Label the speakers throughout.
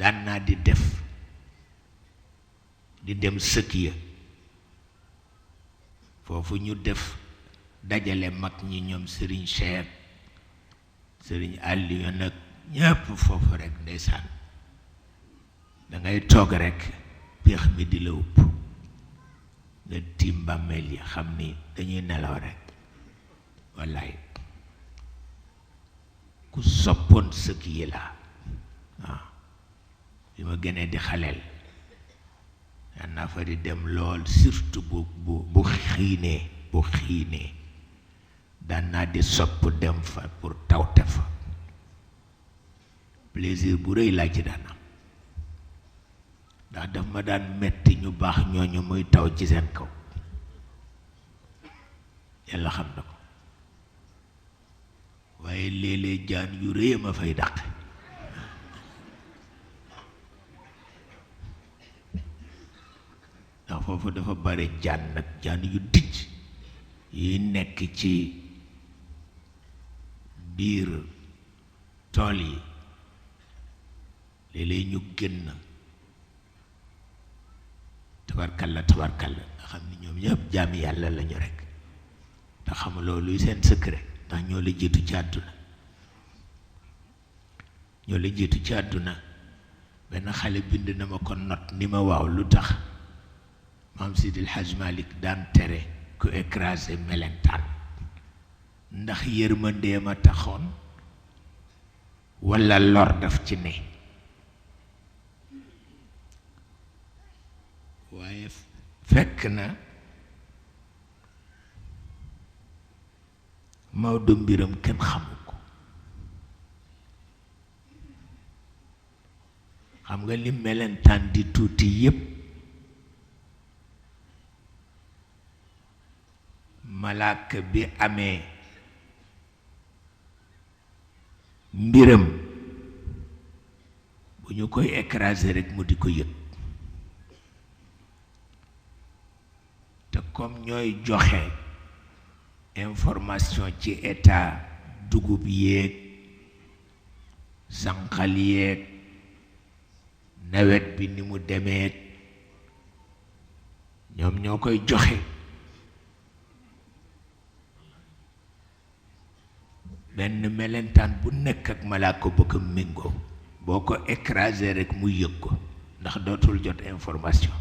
Speaker 1: daan naa di dem sëkk ya foofu ñu def dajale mag ñi ñoom Serigne Cheikh Serigne Aliou nag ñépp foofu rek ndeysaan da ngay toog rek péex mi di la upp nga tiim bàmmeel yi xam ni dañuy nelaw rek wallaay ku soppoon sëkk yi la waaw bi ma gënee di xaleel daan naa fa di dem lool surtout bu xiinee daan naa di sopp dem fa pour tawte fa plaisir bu rëy laa ci daan am ndax daf ma daan metti ñu baax ñooñu muy taw ci seen kaw yàlla xam na ko waaye léeg-léeg jaan yu rëy ma fay dàq ndax foofu dafa bare jaan nag jaan yu dijj yi nekk ci biir tool yi léeg-léeg ñu génn tabarkalla nga xam ni ñoom ñëpp jaami yàlla lañu rekk te xamuloo luy seen secret ndax ñoo la jiitu ci àdduna benn xale bind na ma ko not ni ma waaw lu tax maam Sidil Hadj Malick daan tere ku écrasé melentaan ndax yërmandee ma taxoon walla lor daf ci ne waaye fekk na Maodo mbiram kenn xamu ko xam nga li melentaan di tuuti yépp malaaka bi amee mbiram bu ñu koy écraser rekk mu di ko yëg te comme ñooy joxe information ci état dugub yéeg sànqal yéeg nawet bi ni mu demee ñoom ñoo koy joxe benn melentaan bu nekk ak malaaka bëgg méngoo boo ko écraser rekk mu yëg ko ndax dootul jot information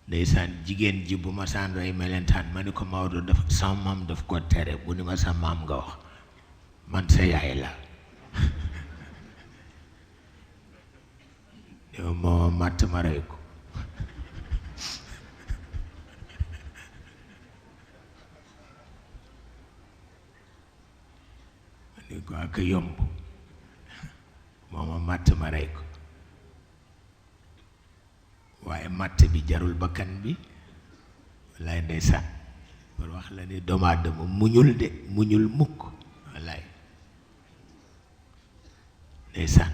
Speaker 1: ndeysaan jigéen ji bu ma saan rey melentaan ma ni ko Maodo daf sama maam daf ko tere bu ni ma sa maam nga wax man sa yaay la yow moo màtt ma rey ko ma ni ko ak yomb moo ma màtt ma rey ko waaye matt bi jarul bakkan bi wallaay ndeysaan pour wax la ni doomu aadama muñul mukk wallaay ndeysaan